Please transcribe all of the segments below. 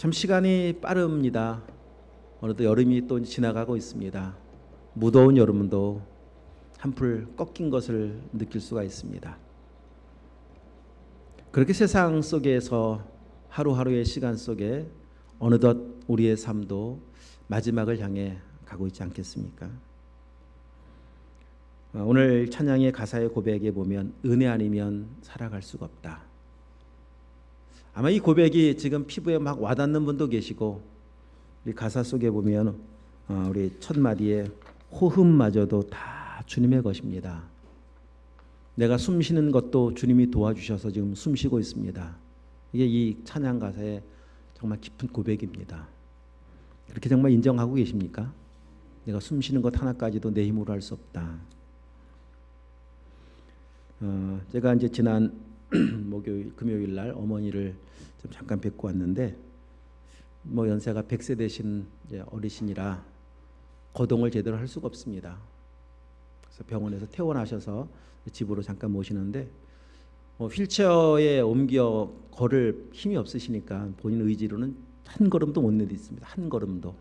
참 시간이 빠릅니다. 어느덧 여름이 또 지나가고 있습니다. 무더운 여름도 한풀 꺾인 것을 느낄 수가 있습니다. 그렇게 세상 속에서 하루하루의 시간 속에 어느덧 우리의 삶도 마지막을 향해 가고 있지 않겠습니까? 오늘 찬양의 가사의 고백에 보면 은혜 아니면 살아갈 수가 없다. 아마 이 고백이 지금 피부에 막 와닿는 분도 계시고, 우리 가사 속에 보면 우리 첫 마디에 호흡마저도 다 주님의 것입니다. 내가 숨 쉬는 것도 주님이 도와주셔서 지금 숨 쉬고 있습니다. 이게 이 찬양 가사의 정말 깊은 고백입니다. 그렇게 정말 인정하고 계십니까? 내가 숨 쉬는 것 하나까지도 내 힘으로 할 수 없다. 제가 이제 지난 금요일 날 어머니를 좀 잠깐 뵙고 왔는데, 뭐 연세가 100세 되신 이제 어르신이라 거동을 제대로 할 수가 없습니다. 그래서 병원에서 퇴원하셔서 집으로 잠깐 모시는데, 휠체어에 옮겨 걸을 힘이 없으시니까 본인 의지로는 한 걸음도 못 내딛습니다. 한 걸음도.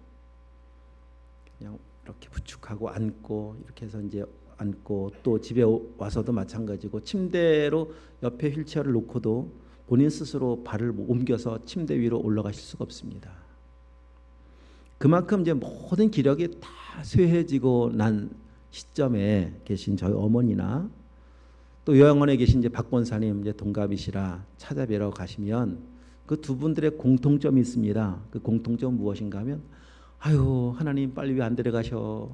그냥 이렇게 부축하고 앉고 이렇게 해서 이제 앉고, 또 집에 와서도 마찬가지고 침대로 옆에 휠체어를 놓고도 본인 스스로 발을 옮겨서 침대 위로 올라가실 수가 없습니다. 그만큼 이제 모든 기력이 다 쇠해지고 난 시점에 계신 저희 어머니나 또 요양원에 계신 이제 박 권사님 이제 동갑이시라 찾아뵈러 가시면 그 두 분들의 공통점이 있습니다. 그 공통점은 무엇인가 하면, 아유 하나님 빨리 왜 안 데려가셔,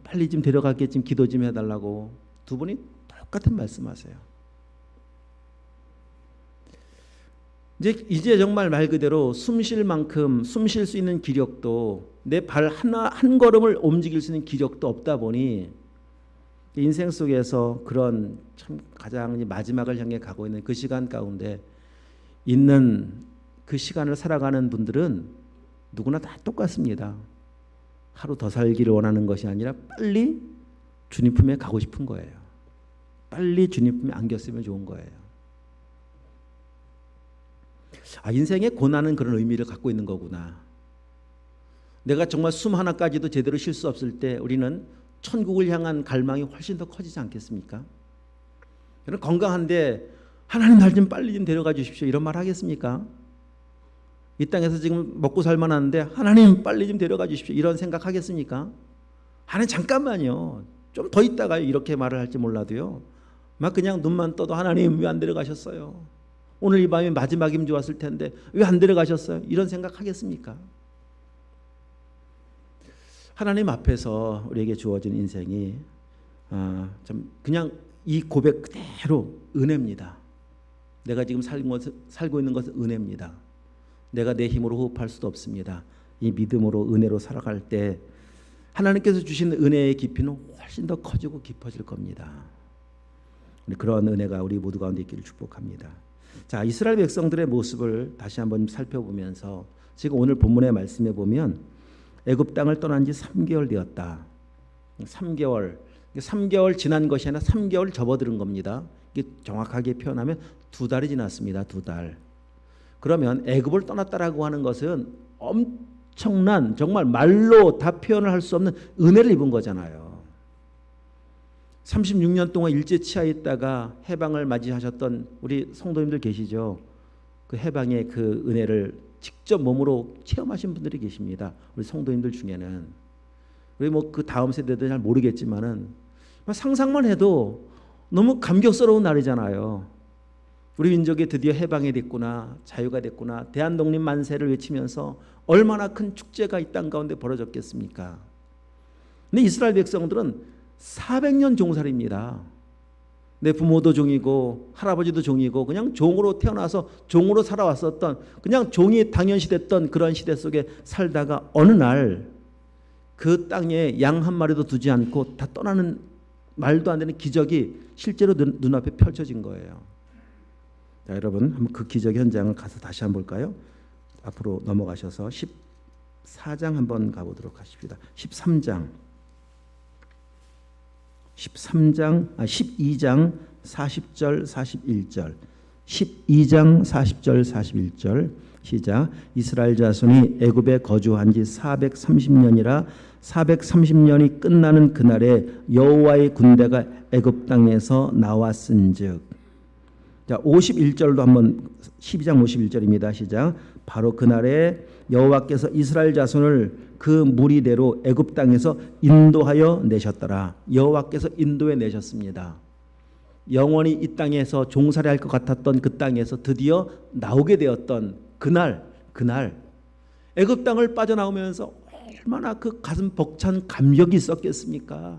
빨리 좀 데려가게 좀 기도 좀 해달라고 두 분이 똑같은 말씀하세요. 이제 정말 말 그대로 숨 쉴 만큼 숨 쉴 수 있는 기력도, 내 발 한 걸음을 움직일 수 있는 기력도 없다 보니 인생 속에서 그런 참 가장 마지막을 향해 가고 있는 그 시간 가운데 있는 그 시간을 살아가는 분들은 누구나 다 똑같습니다. 하루 더 살기를 원하는 것이 아니라 빨리 주님 품에 가고 싶은 거예요. 빨리 주님 품에 안겼으면 좋은 거예요. 인생의 고난은 그런 의미를 갖고 있는 거구나. 내가 정말 숨 하나까지도 제대로 쉴 수 없을 때 우리는 천국을 향한 갈망이 훨씬 더 커지지 않겠습니까? 여러분 건강한데 하나님 날 좀 빨리 좀 데려가 주십시오, 이런 말 하겠습니까? 이 땅에서 지금 먹고 살만하는데 하나님 빨리 좀 데려가 주십시오, 이런 생각 하겠습니까? 하나님 잠깐만요, 좀 더 있다가 이렇게 말을 할지 몰라도요, 막 그냥 눈만 떠도 하나님 왜 안 데려가셨어요? 오늘 이 밤이 마지막이면 좋았을 텐데 왜 안 데려가셨어요? 이런 생각 하겠습니까? 하나님 앞에서 우리에게 주어진 인생이 좀 그냥 이 고백 그대로 은혜입니다. 내가 지금 살고 있는 것은 은혜입니다. 내가 내 힘으로 호흡할 수도 없습니다. 이 믿음으로 은혜로 살아갈 때 하나님께서 주신 은혜의 깊이는 훨씬 더 커지고 깊어질 겁니다. 그런 은혜가 우리 모두 가운데 있기를 축복합니다. 자, 이스라엘 백성들의 모습을 다시 한번 살펴보면서, 지금 오늘 본문의 말씀에 보면 애굽 땅을 떠난 지 3개월 되었다. 3개월 지난 것이 아니라 3개월 접어드는 겁니다. 이게 정확하게 표현하면 2달이 지났습니다. 2달. 그러면 애굽을 떠났다라고 하는 것은 엄청난, 정말 말로 다 표현을 할 수 없는 은혜를 입은 거잖아요. 36년 동안 일제치하에 있다가 해방을 맞이하셨던 우리 성도님들 계시죠? 그 해방의 그 은혜를 직접 몸으로 체험하신 분들이 계십니다. 우리 성도님들 중에는. 우리 뭐 그 다음 세대들 잘 모르겠지만은 상상만 해도 너무 감격스러운 날이잖아요. 우리 민족이 드디어 해방이 됐구나, 자유가 됐구나, 대한독립 만세를 외치면서 얼마나 큰 축제가 이 땅 가운데 벌어졌겠습니까? 근데 이스라엘 백성들은 400년 종살이입니다. 내 부모도 종이고 할아버지도 종이고 그냥 종으로 태어나서 종으로 살아왔었던, 그냥 종이 당연시 됐던 그런 시대 속에 살다가 어느 날 그 땅에 양 한 마리도 두지 않고 다 떠나는 말도 안 되는 기적이 실제로 눈앞에 펼쳐진 거예요. 자, 여러분 한번 그 기적 현장을 가서 다시 한번 볼까요? 앞으로 넘어가셔서 14장 한번 가보도록 하십시다. 12장 12장 40절 41절 12장 40절 41절 시작. 이스라엘 자손이 애굽에 거주한 지 430년이라 430년이 끝나는 그날에 여호와의 군대가 애굽 땅에서 나왔은즉. 자, 51절도 한번 12장 51절입니다. 시작. 바로 그날에 여호와께서 이스라엘 자손을 그 무리대로 애굽 땅에서 인도하여 내셨더라. 여호와께서 인도해 내셨습니다. 영원히 이 땅에서 종살이할 것 같았던 그 땅에서 드디어 나오게 되었던 그날 애굽 땅을 빠져나오면서 얼마나 그 가슴 벅찬 감격이 있었겠습니까?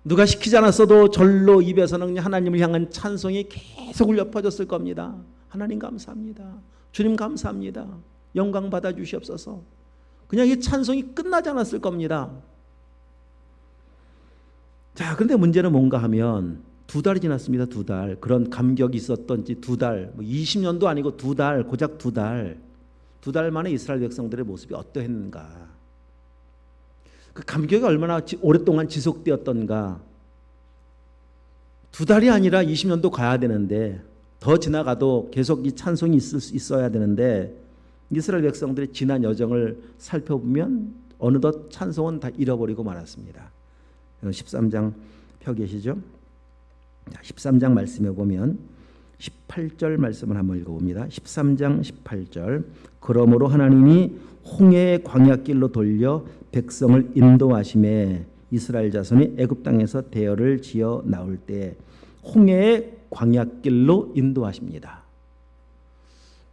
누가 시키지 않았어도 절로 입에서는 하나님을 향한 찬송이 계속 울려 퍼졌을 겁니다. 하나님 감사합니다. 주님 감사합니다. 영광 받아 주시옵소서. 그냥 이 찬송이 끝나지 않았을 겁니다. 자, 그런데 문제는 뭔가 하면 2달이 지났습니다. 2달. 그런 감격이 있었던지 2달, 20년도 아니고 2달, 고작 2달. 2달 만에 이스라엘 백성들의 모습이 어떠했는가? 그 감격이 얼마나 오랫동안 지속되었던가? 2달이 아니라 20년도 가야 되는데, 더 지나가도 계속 이 찬송이 있어야 되는데, 이스라엘 백성들의 지난 여정을 살펴보면 어느덧 찬송은 다 잃어버리고 말았습니다. 13장 펴 계시죠? 13장 말씀에 보면 18절 말씀을 한번 읽어봅니다. 13장 18절. 그러므로 하나님이 홍해의 광야길로 돌려 백성을 인도하심에 이스라엘 자손이 애굽 땅에서 대열을 지어 나올 때 홍해의 광야길로 인도하십니다.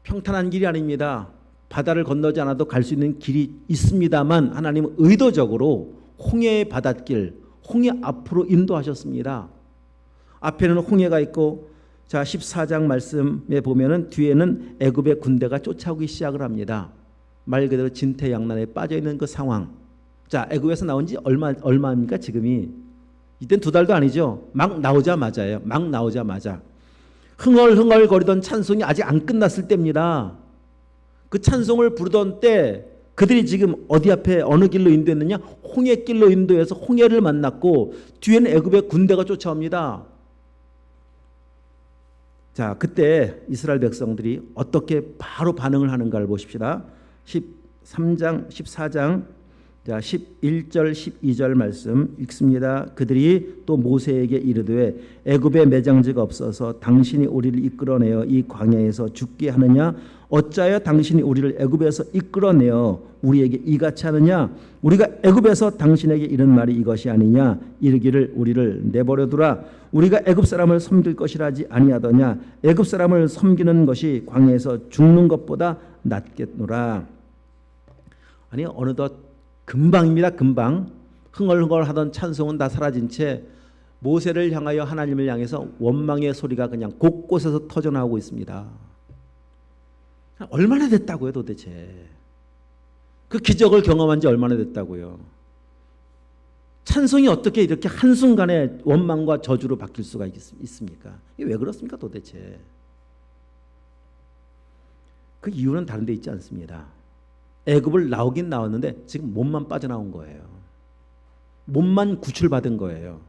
평탄한 길이 아닙니다. 바다를 건너지 않아도 갈 수 있는 길이 있습니다만 하나님은 의도적으로 홍해의 바닷길, 홍해 앞으로 인도하셨습니다. 앞에는 홍해가 있고, 자 14장 말씀에 보면은 뒤에는 애굽의 군대가 쫓아오기 시작을 합니다. 말 그대로 진퇴양난에 빠져 있는 그 상황. 자, 애굽에서 나온 지 얼마입니까 지금이? 이땐 2달도 아니죠. 막 나오자마자예요. 막 나오자마자 흥얼흥얼 거리던 찬송이 아직 안 끝났을 때입니다. 그 찬송을 부르던 때 그들이 지금 어디 앞에 어느 길로 인도했느냐? 홍해길로 인도해서 홍해를 만났고 뒤에는 애굽의 군대가 쫓아옵니다. 자, 그때 이스라엘 백성들이 어떻게 바로 반응을 하는가를 보십시다. 13장 14장 자 11절 12절 말씀 읽습니다. 그들이 또 모세에게 이르되 애굽에 매장지가 없어서 당신이 우리를 이끌어내어 이 광야에서 죽게 하느냐? 어찌하여 당신이 우리를 애굽에서 이끌어내어 우리에게 이같이 하느냐? 우리가 애굽에서 당신에게 이른 말이 이것이 아니냐? 이르기를 우리를 내버려두라. 우리가 애굽 사람을 섬길 것이라지 아니하더냐? 애굽 사람을 섬기는 것이 광야에서 죽는 것보다 낫겠노라. 아니 어느덧 금방입니다. 금방 흥얼흥얼 하던 찬송은 다 사라진 채 모세를 향하여 하나님을 향해서 원망의 소리가 그냥 곳곳에서 터져나오고 있습니다. 얼마나 됐다고요 도대체? 그 기적을 경험한 지 얼마나 됐다고요? 찬송이 어떻게 이렇게 한순간에 원망과 저주로 바뀔 수가 있습니까? 이게 왜 그렇습니까 도대체? 그 이유는 다른 데 있지 않습니다. 애굽을 나오긴 나왔는데 지금 몸만 빠져나온 거예요. 몸만 구출받은 거예요.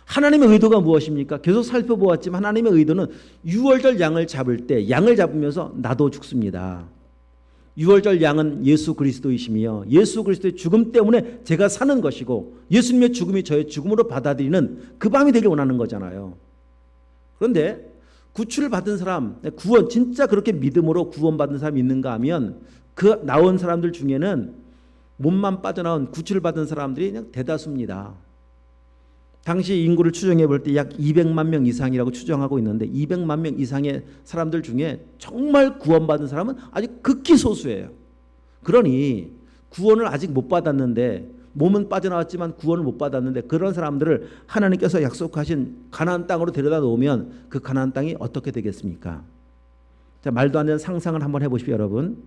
하나님의 의도가 무엇입니까? 계속 살펴보았지만 하나님의 의도는 유월절 양을 잡을 때 양을 잡으면서 나도 죽습니다. 유월절 양은 예수 그리스도이시며 예수 그리스도의 죽음 때문에 제가 사는 것이고 예수님의 죽음이 저의 죽음으로 받아들이는 그 밤이 되길 원하는 거잖아요. 그런데 구출을 받은 사람, 구원 진짜 그렇게 믿음으로 구원받은 사람이 있는가 하면 그 나온 사람들 중에는 몸만 빠져나온 구출을 받은 사람들이 그냥 대다수입니다. 당시 인구를 추정해 볼 때 약 200만 명 이상이라고 추정하고 있는데 200만 명 이상의 사람들 중에 정말 구원받은 사람은 아직 극히 소수예요. 그러니 구원을 아직 못 받았는데 몸은 빠져나왔지만 구원을 못 받았는데 그런 사람들을 하나님께서 약속하신 가나안 땅으로 데려다 놓으면 그 가나안 땅이 어떻게 되겠습니까? 자, 말도 안 되는 상상을 한번 해보십시오. 여러분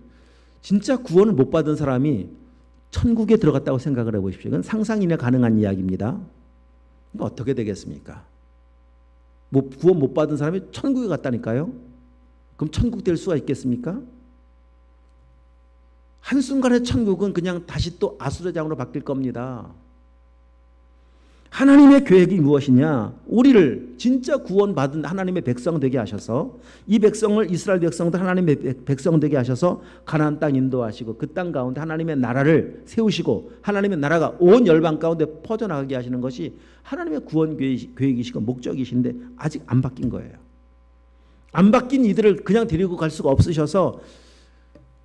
진짜 구원을 못 받은 사람이 천국에 들어갔다고 생각을 해보십시오. 이건 상상이나 가능한 이야기입니다. 어떻게 되겠습니까? 구원 못 받은 사람이 천국에 갔다니까요. 그럼 천국 될 수가 있겠습니까? 한순간에 천국은 그냥 다시 또 아수라장으로 바뀔 겁니다. 하나님의 계획이 무엇이냐? 우리를 진짜 구원받은 하나님의 백성 되게 하셔서 이 백성을 이스라엘 백성들 하나님의 백성 되게 하셔서 가나안 땅 인도하시고 그 땅 가운데 하나님의 나라를 세우시고 하나님의 나라가 온 열방 가운데 퍼져나가게 하시는 것이 하나님의 구원 계획이시고 목적이신데 아직 안 바뀐 거예요. 안 바뀐 이들을 그냥 데리고 갈 수가 없으셔서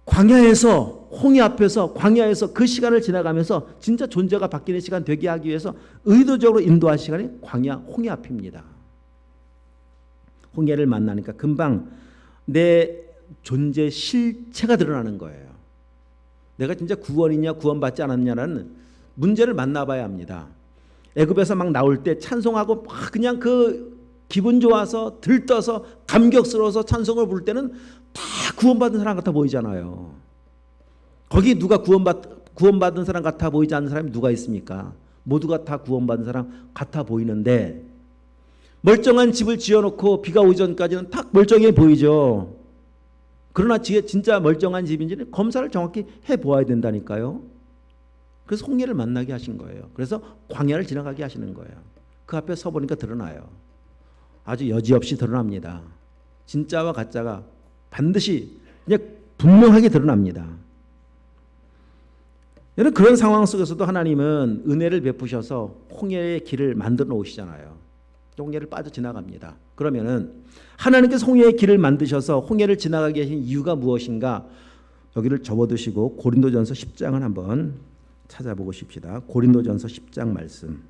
광야에서 홍해 앞에서 광야에서 그 시간을 지나가면서 진짜 존재가 바뀌는 시간 되게 하기 위해서 의도적으로 인도한 시간이 광야 홍해 앞입니다. 홍해를 만나니까 금방 내 존재 실체가 드러나는 거예요. 내가 진짜 구원이냐 구원받지 않았냐라는 문제를 만나봐야 합니다. 애굽에서 막 나올 때 찬송하고 막 그냥 그 기분 좋아서 들떠서 감격스러워서 찬송을 부를 때는 다 구원받은 사람 같아 보이잖아요. 거기 누가 구원받은 사람 같아 보이지 않는 사람이 누가 있습니까? 모두가 다 구원받은 사람 같아 보이는데 멀쩡한 집을 지어놓고 비가 오기 전까지는 딱 멀쩡해 보이죠. 그러나 진짜 멀쩡한 집인지는 검사를 정확히 해보아야 된다니까요. 그래서 홍해를 만나게 하신 거예요. 그래서 광야를 지나가게 하시는 거예요. 그 앞에 서보니까 드러나요. 아주 여지없이 드러납니다. 진짜와 가짜가 반드시 그냥 분명하게 드러납니다. 여러분 그런 상황 속에서도 하나님은 은혜를 베푸셔서 홍해의 길을 만들어 놓으시잖아요. 홍해를 빠져 지나갑니다. 그러면은 하나님께서 홍해의 길을 만드셔서 홍해를 지나가게 하신 이유가 무엇인가? 여기를 접어두시고 고린도전서 10장을 한번 찾아보고 싶시다. 고린도전서 10장 말씀.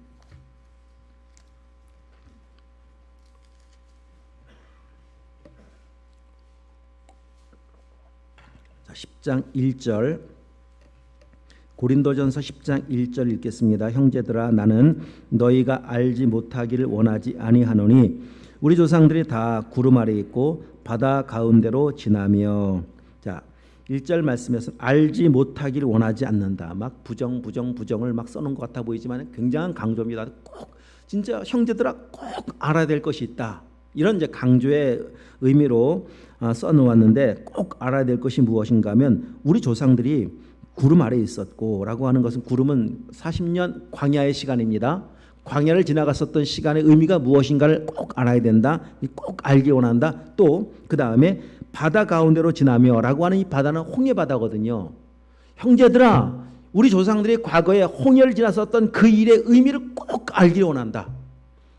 10장 1절 고린도전서 10장 1절 읽겠습니다. 형제들아 나는 너희가 알지 못하기를 원하지 아니하노니 우리 조상들이 다 구름 아래 있고 바다 가운데로 지나며. 자 1절 말씀에서 알지 못하기를 원하지 않는다. 막 부정을 막 써놓은 것 같아 보이지만 굉장한 강조입니다. 꼭 진짜 형제들아 꼭 알아야 될 것이 있다. 이런 이제 강조의 의미로 써놓았는데 꼭 알아야 될 것이 무엇인가 하면 우리 조상들이 구름 아래에 있었고 라고 하는 것은 구름은 40년 광야의 시간입니다. 광야를 지나갔었던 시간의 의미가 무엇인가를 꼭 알아야 된다. 꼭 알기 원한다. 또 그 다음에 바다 가운데로 지나며 라고 하는 이 바다는 홍해 바다거든요. 형제들아 우리 조상들이 과거에 홍해를 지났었던 그 일의 의미를 꼭 알기 원한다.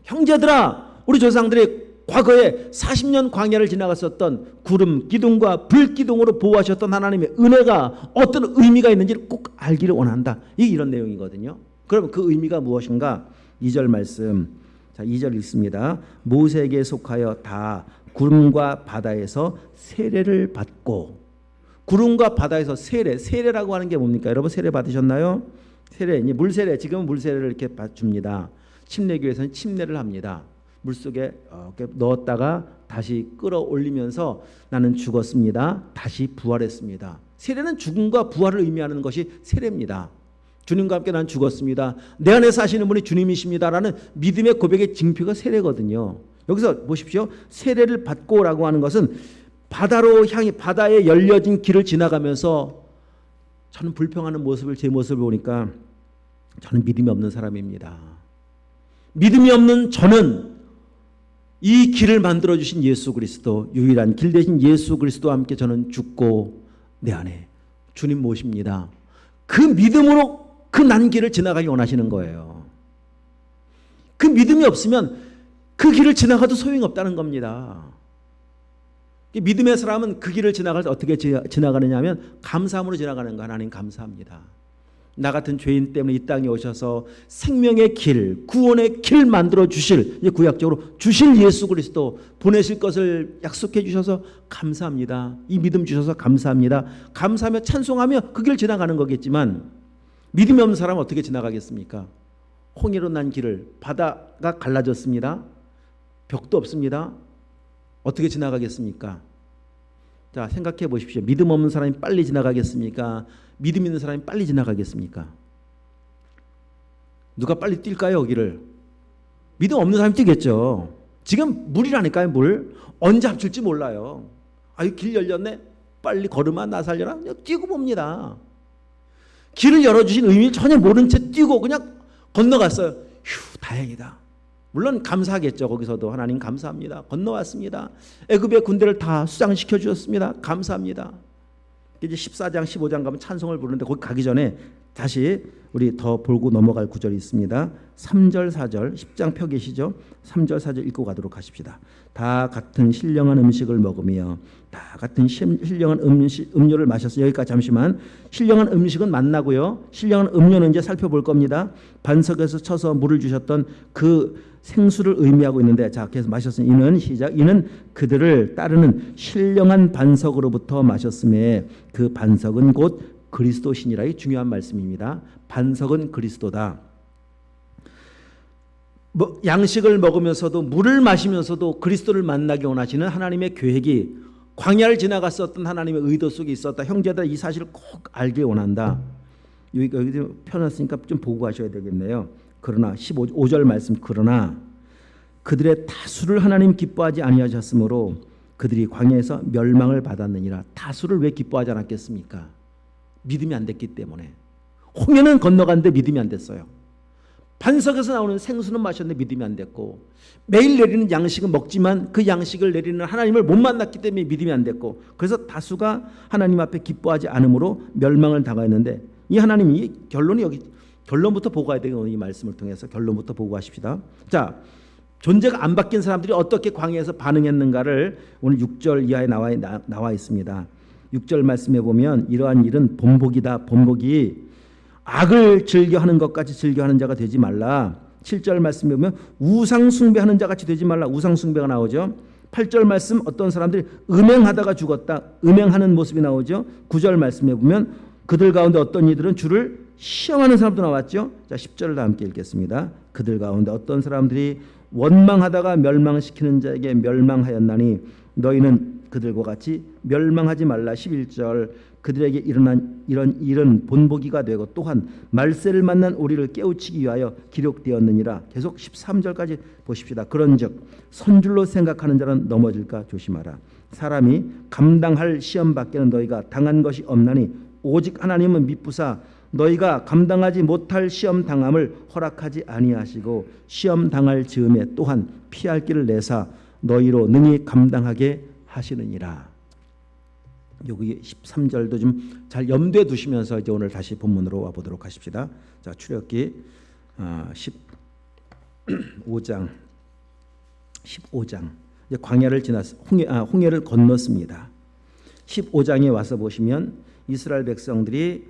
형제들아 우리 조상들이 과거에 40년 광야를 지나갔었던 구름 기둥과 불 기둥으로 보호하셨던 하나님의 은혜가 어떤 의미가 있는지를 꼭 알기를 원한다. 이런 내용이거든요. 그럼 그 의미가 무엇인가? 2절 말씀. 자, 2절 읽습니다. 모세에게 속하여 다 구름과 바다에서 세례를 받고. 구름과 바다에서 세례라고 하는 게 뭡니까? 여러분 세례 받으셨나요? 세례, 물세례. 지금은 물세례를 이렇게 줍니다. 침례교에서는 침례를 합니다. 물속에 넣었다가 다시 끌어올리면서 나는 죽었습니다. 다시 부활했습니다. 세례는 죽음과 부활을 의미하는 것이 세례입니다. 주님과 함께 나는 죽었습니다. 내 안에 사시는 분이 주님이십니다라는 믿음의 고백의 징표가 세례거든요. 여기서 보십시오. 세례를 받고라고 하는 것은 바다에 열려진 길을 지나가면서 저는 불평하는 제 모습을 보니까 저는 믿음이 없는 사람입니다. 믿음이 없는 저는 이 길을 만들어주신 예수 그리스도, 유일한 길 대신 예수 그리스도와 함께 저는 죽고 내 안에 주님 모십니다. 그 믿음으로 그 난길을 지나가기 원하시는 거예요. 그 믿음이 없으면 그 길을 지나가도 소용이 없다는 겁니다. 믿음의 사람은 그 길을 지나갈 때 어떻게 지나가느냐 하면 감사함으로 지나가는 거. 하나님 감사합니다. 나 같은 죄인 때문에 이 땅에 오셔서 생명의 길, 구원의 길 만들어 주실, 구약적으로 주실 예수 그리스도 보내실 것을 약속해 주셔서 감사합니다. 이 믿음 주셔서 감사합니다. 감사하며 찬송하며 그 길 지나가는 거겠지만 믿음이 없는 사람은 어떻게 지나가겠습니까? 홍해로 난 길을, 바다가 갈라졌습니다. 벽도 없습니다. 어떻게 지나가겠습니까? 자, 생각해 보십시오. 믿음 없는 사람이 빨리 지나가겠습니까? 믿음 있는 사람이 빨리 지나가겠습니까? 누가 빨리 뛸까요, 여기를? 믿음 없는 사람이 뛰겠죠. 지금 물이라니까요, 물. 언제 합칠지 몰라요. 아유, 길 열렸네. 빨리 걸으마 나 살려라. 그냥 뛰고 봅니다. 길을 열어주신 의미를 전혀 모른 채 뛰고 그냥 건너갔어요. 휴, 다행이다. 물론 감사하겠죠. 거기서도 하나님 감사합니다. 건너왔습니다. 애굽의 군대를 다 수장시켜 주셨습니다. 감사합니다. 이제 14장 15장 가면 찬송을 부르는데 거기 가기 전에 다시 우리 더 보고 넘어갈 구절이 있습니다. 3절 4절 10장 펴 계시죠? 3절 4절 읽고 가도록 하십시다. 다 같은 신령한 음식을 먹으며 다 같은 신령한 음료를 마셨어요. 여기까지 잠시만. 신령한 음식은 만나고요. 신령한 음료는 이제 살펴볼 겁니다. 반석에서 쳐서 물을 주셨던 그 생수를 의미하고 있는데, 자, 계속 마셨으니 이는 시작. 이는 그들을 따르는 신령한 반석으로부터 마셨음에 그 반석은 곧 그리스도시니라. 이 중요한 말씀입니다. 반석은 그리스도다. 양식을 먹으면서도 물을 마시면서도 그리스도를 만나기 원하시는 하나님의 계획이 광야를 지나갔었던 하나님의 의도 속에 있었다. 형제들 이 사실을 꼭 알길 원한다. 여기 펴놨으니까 좀 보고 가셔야 되겠네요. 그러나 15절 말씀, 그러나 그들의 다수를 하나님 기뻐하지 아니하셨으므로 그들이 광야에서 멸망을 받았느니라. 다수를 왜 기뻐하지 않았겠습니까? 믿음이 안 됐기 때문에. 홍해는 건너갔는데 믿음이 안 됐어요. 반석에서 나오는 생수는 마셨는데 믿음이 안 됐고, 매일 내리는 양식은 먹지만 그 양식을 내리는 하나님을 못 만났기 때문에 믿음이 안 됐고, 그래서 다수가 하나님 앞에 기뻐하지 않으므로 멸망을 당하였는데, 이 하나님이 결론이 여기, 결론부터 보고 가야 되는 이 말씀을 통해서 결론부터 보고 가십시다. 자, 존재가 안 바뀐 사람들이 어떻게 광야에서 반응했는가를 오늘 6절 이하에 나와 있습니다. 6절 말씀에 보면 이러한 일은 본복이다. 본복이 악을 즐겨하는 것까지 즐겨하는 자가 되지 말라. 7절 말씀에 보면 우상 숭배하는 자같이 되지 말라. 우상 숭배가 나오죠. 8절 말씀 어떤 사람들이 음행하다가 죽었다. 음행하는 모습이 나오죠. 9절 말씀에 보면 그들 가운데 어떤 이들은 주를 시험하는 사람도 나왔죠. 자, 10절을 다 함께 읽겠습니다. 그들 가운데 어떤 사람들이 원망하다가 멸망시키는 자에게 멸망하였나니 너희는 그들과 같이 멸망하지 말라. 11절 그들에게 일어난 이런 일은 본보기가 되고 또한 말세를 만난 우리를 깨우치기 위하여 기록되었느니라. 계속 13절까지 보십시다. 그런즉 선줄로 생각하는 자는 넘어질까 조심하라. 사람이 감당할 시험 밖에는 너희가 당한 것이 없나니 오직 하나님은 미쁘사 너희가 감당하지 못할 시험 당함을 허락하지 아니하시고 시험 당할 즈음에 또한 피할 길을 내사 너희로 능히 감당하게 하시느니라. 여기 13절도 좀 잘 염두에 두시면서 이제 오늘 다시 본문으로 와 보도록 하십시다. 자, 출애굽기 15장 이제 광야를 지나서 홍해를 건넜습니다. 15장에 와서 보시면 이스라엘 백성들이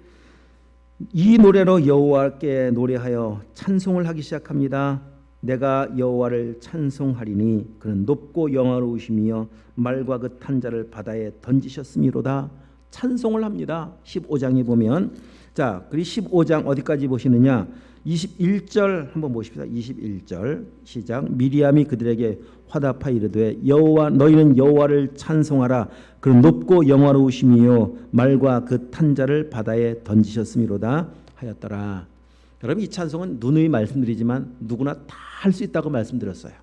이 노래로 여호와께 노래하여 찬송을 하기 시작합니다. 내가 여호와를 찬송하리니 그는 높고 영화로우시며 말과 그 탄자를 바다에 던지셨음이로다. 찬송을 합니다. 15장에 보면, 자, 그리고 15장 어디까지 보시느냐? 21절 한번 보십시다. 21절 시작. 미리암이 그들에게 화답하여 이르되 여호와 너희는 여호와를 찬송하라. 그는 높고 영화로우시며 말과 그 탄자를 바다에 던지셨음이로다 하였더라. 여러분, 이 찬송은 누누이 말씀드리지만 누구나 다 할 수 있다고 말씀드렸어요.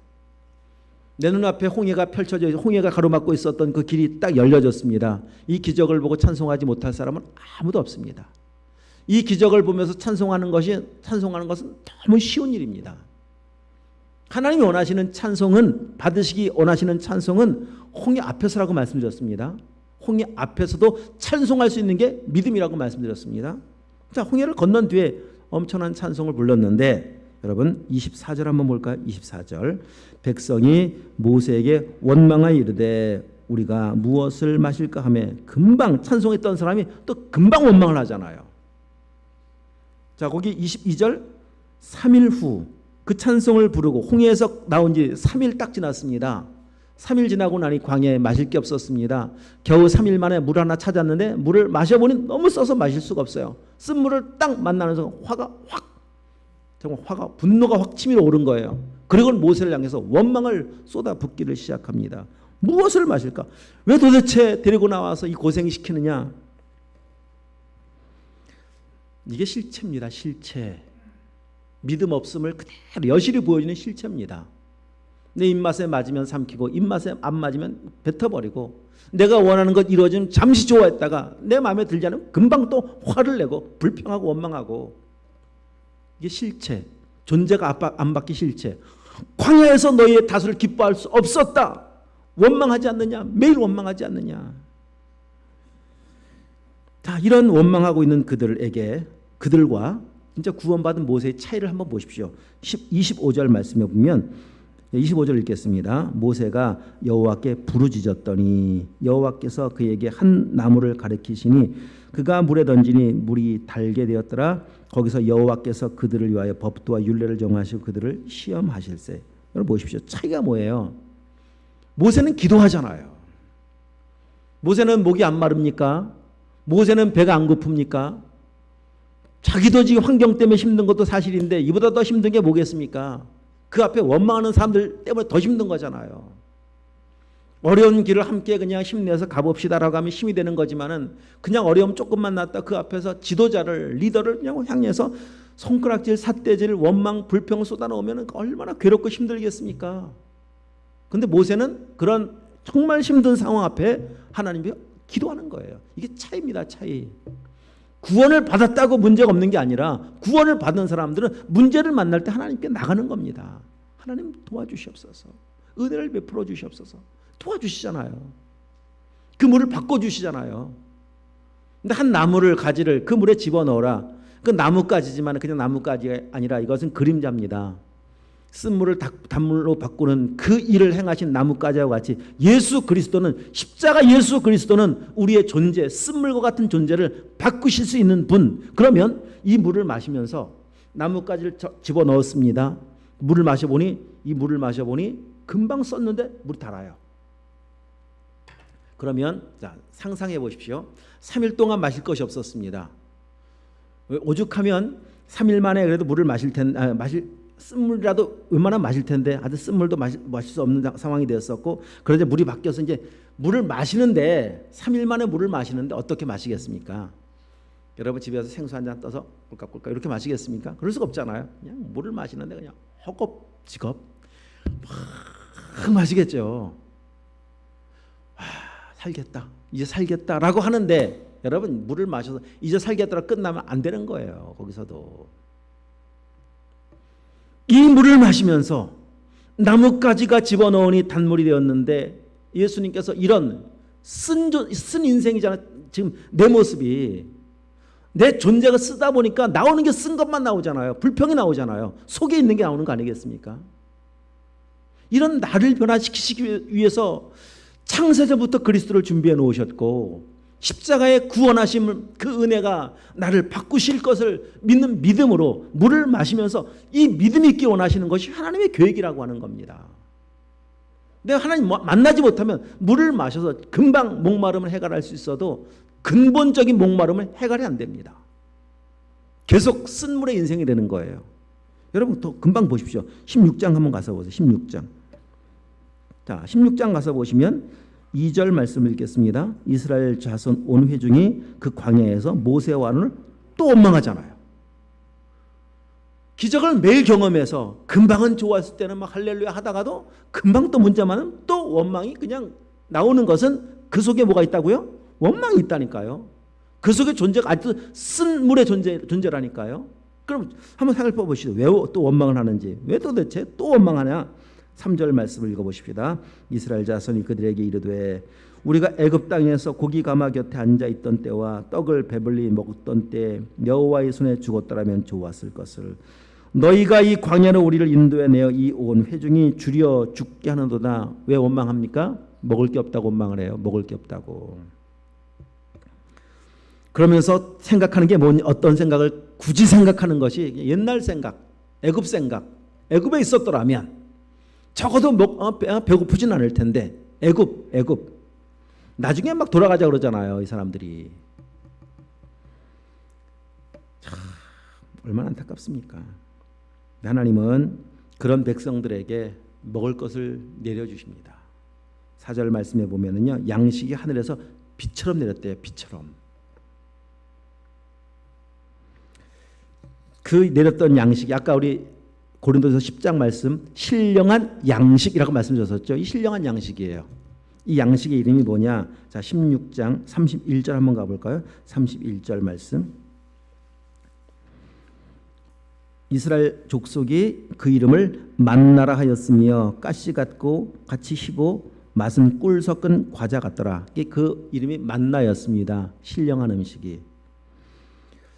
내 눈앞에 홍해가 펼쳐져 홍해가 가로막고 있었던 그 길이 딱 열려졌습니다. 이 기적을 보고 찬송하지 못할 사람은 아무도 없습니다. 이 기적을 보면서 찬송하는 것은 너무 쉬운 일입니다. 하나님이 원하시는 찬송은, 받으시기 원하시는 찬송은 홍해 앞에서라고 말씀드렸습니다. 홍해 앞에서도 찬송할 수 있는 게 믿음이라고 말씀드렸습니다. 자, 홍해를 건넌 뒤에 엄청난 찬송을 불렀는데, 여러분 24절 한번 볼까요? 24절 백성이 모세에게 원망하여 이르되 우리가 무엇을 마실까 하며, 금방 찬송했던 사람이 또 금방 원망을 하잖아요. 자, 거기 22절 3일 후 그 찬송을 부르고 홍해에서 나온 지 3일 딱 지났습니다. 3일 지나고 나니 광야에 마실 게 없었습니다. 겨우 3일 만에 물 하나 찾았는데 물을 마셔보니 너무 써서 마실 수가 없어요. 쓴 물을 딱 만나는 순간 분노가 확 치밀어 오른 거예요. 그리고 모세를 향해서 원망을 쏟아붓기를 시작합니다. 무엇을 마실까? 왜 도대체 데리고 나와서 이 고생시키느냐? 이게 실체입니다. 실체. 믿음 없음을 그대로 여실히 보여주는 실체입니다. 내 입맛에 맞으면 삼키고 입맛에 안 맞으면 뱉어버리고, 내가 원하는 것 이루어지면 잠시 좋아했다가 내 마음에 들지 않으면 금방 또 화를 내고 불평하고 원망하고. 이게 실체. 존재가 안 받기 싫지. 광야에서 너희의 다수를 기뻐할 수 없었다. 원망하지 않느냐? 매일 원망하지 않느냐? 자, 이런 원망하고 있는 그들과 진짜 구원받은 모세의 차이를 한번 보십시오. 25절 말씀에 보면 25절 읽겠습니다. 모세가 여호와께 부르짖었더니 여호와께서 그에게 한 나무를 가리키시니 그가 물에 던지니 물이 달게 되었더라. 거기서 여호와께서 그들을 위하여 법도와 율례를 정하시고 그들을 시험하실세. 여러분 보십시오. 차이가 뭐예요? 모세는 기도하잖아요. 모세는 목이 안 마릅니까? 모세는 배가 안 고픕니까? 자기도 지금 환경 때문에 힘든 것도 사실인데 이보다 더 힘든 게 뭐겠습니까? 그 앞에 원망하는 사람들 때문에 더 힘든 거잖아요. 어려운 길을 함께 그냥 힘내서 가봅시다라고 하면 힘이 되는 거지만은 그냥 어려움 조금만 났다 그 앞에서 지도자를 리더를 그냥 향해서 손가락질, 삿대질, 원망, 불평을 쏟아놓으면 얼마나 괴롭고 힘들겠습니까? 근데 모세는 그런 정말 힘든 상황 앞에 하나님께 기도하는 거예요. 이게 차이입니다. 차이. 구원을 받았다고 문제가 없는 게 아니라 구원을 받은 사람들은 문제를 만날 때 하나님께 나가는 겁니다. 하나님 도와주시옵소서. 은혜를 베풀어 주시옵소서. 도와주시잖아요. 그 물을 바꿔주시잖아요. 근데 한 나무를 가지를 그 물에 집어넣어라. 그 나뭇가지지만 그냥 나뭇가지가 아니라 이것은 그림자입니다. 쓴물을 단물로 바꾸는 그 일을 행하신 나뭇가지와 같이 예수 그리스도는 십자가 예수 그리스도는 우리의 존재, 쓴물과 같은 존재를 바꾸실 수 있는 분. 그러면 이 물을 마시면서 나뭇가지를 집어넣었습니다. 물을 마셔보니 이 물을 마셔보니 금방 썼는데 물이 달아요. 그러면 자, 상상해 보십시오. 3일 동안 마실 것이 없었습니다. 오죽하면 3일 만에 그래도 물을 마실 텐데 쓴물이라도 웬만하면 마실 텐데 아주 쓴물도 마실 수 없는 상황이 되었었고 그런데 물이 바뀌어서 이제 물을 마시는데 3일 만에 물을 마시는데 어떻게 마시겠습니까? 여러분 집에서 생수 한 잔 떠서 꿀꺽꿀꺽 이렇게 마시겠습니까? 그럴 수가 없잖아요. 그냥 물을 마시는데 그냥 허겁지겁 막 마시겠죠. 살겠다. 이제 살겠다라고 하는데 여러분 물을 마셔서 이제 살겠다라고 끝나면 안 되는 거예요. 거기서도. 이 물을 마시면서 나뭇가지가 집어넣으니 단물이 되었는데 예수님께서 이런 쓴 인생이잖아요. 지금 내 모습이 내 존재가 쓰다 보니까 나오는 게 쓴 것만 나오잖아요. 불평이 나오잖아요. 속에 있는 게 나오는 거 아니겠습니까? 이런 나를 변화시키시기 위해서 창세전부터 그리스도를 준비해 놓으셨고 십자가의 구원하심 그 은혜가 나를 바꾸실 것을 믿는 믿음으로 물을 마시면서 이 믿음이 있기 원하시는 것이 하나님의 계획이라고 하는 겁니다. 내가 하나님 만나지 못하면 물을 마셔서 금방 목마름을 해결할 수 있어도 근본적인 목마름은 해결이 안 됩니다. 계속 쓴물의 인생이 되는 거예요. 여러분 더 금방 보십시오. 16장 한번 가서 보세요. 16장. 자, 16장 가서 보시면 2절 말씀을 읽겠습니다. 이스라엘 자손 온 회중이 그 광야에서 모세와 아론을 또 원망하잖아요. 기적을 매일 경험해서 금방은 좋았을 때는 막 할렐루야 하다가도 금방 또 문제 많으면 또 원망이 그냥 나오는 것은 그 속에 뭐가 있다고요? 원망이 있다니까요. 그 속에 존재가 아주 쓴 물의 존재라니까요. 그럼 한번 생각해 보시죠. 왜 또 원망을 하는지. 왜 도대체 또 원망하냐? 3절 말씀을 읽어보십시다. 이스라엘 자손이 그들에게 이르되 우리가 애굽 땅에서 고기 가마 곁에 앉아있던 때와 떡을 배불리 먹었던 때 여호와의 손에 죽었더라면 좋았을 것을 너희가 이 광야로 우리를 인도해내어 이 온 회중이 줄여 죽게 하는도다. 왜 원망합니까? 먹을 게 없다고 원망을 해요. 먹을 게 없다고. 그러면서 생각하는 게 어떤 생각을 굳이 생각하는 것이 옛날 생각, 애굽 생각. 애굽에 있었더라면 적어도 배고프진 않을 텐데 애굽 나중에 막 돌아가자 그러잖아요. 이 사람들이. 참 얼마나 안타깝습니까? 하나님은 그런 백성들에게 먹을 것을 내려주십니다. 4절 말씀에 보면은요, 양식이 하늘에서 비처럼 내렸대요. 비처럼. 그 내렸던 양식이 아까 우리 고린도서 10장 말씀 신령한 양식이라고 말씀드렸었죠. 이 신령한 양식이에요. 이 양식의 이름이 뭐냐? 자, 16장 31절 한번 가볼까요? 31절 말씀. 이스라엘 족속이 그 이름을 만나라 하였으며 가시 같고 같이 희고 맛은 꿀 섞은 과자 같더라. 그 이름이 만나였습니다. 신령한 음식이.